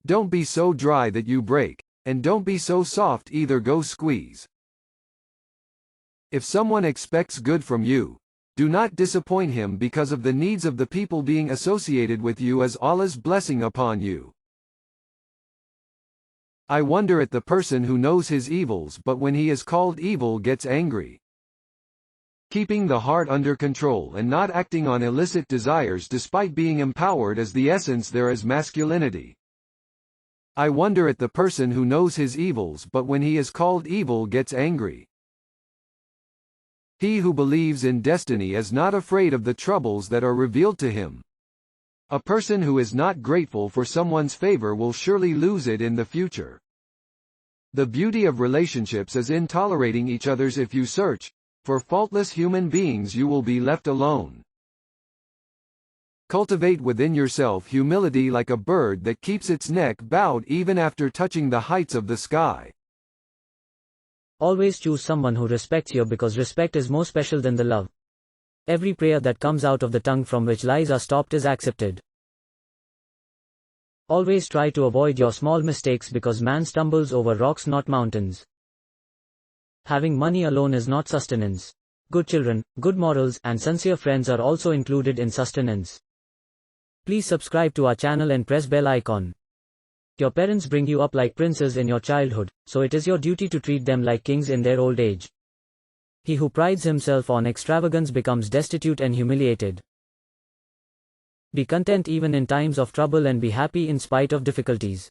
Don't be so dry that you break, and don't be so soft either, go squeeze. If someone expects good from you, do not disappoint him because of the needs of the people being associated with you as Allah's blessing upon you. I wonder at the person who knows his evils but when he is called evil gets angry. Keeping the heart under control and not acting on illicit desires despite being empowered is the essence there is masculinity. I wonder at the person who knows his evils but when he is called evil gets angry. He who believes in destiny is not afraid of the troubles that are revealed to him. A person who is not grateful for someone's favor will surely lose it in the future. The beauty of relationships is in tolerating each other's. If you search for faultless human beings, you will be left alone. Cultivate within yourself humility like a bird that keeps its neck bowed even after touching the heights of the sky. Always choose someone who respects you because respect is more special than the love. Every prayer that comes out of the tongue from which lies are stopped is accepted. Always try to avoid your small mistakes because man stumbles over rocks, not mountains. Having money alone is not sustenance. Good children, good morals, and sincere friends are also included in sustenance. Please subscribe to our channel and press bell icon. Your parents bring you up like princes in your childhood, so it is your duty to treat them like kings in their old age. He who prides himself on extravagance becomes destitute and humiliated. Be content even in times of trouble and be happy in spite of difficulties.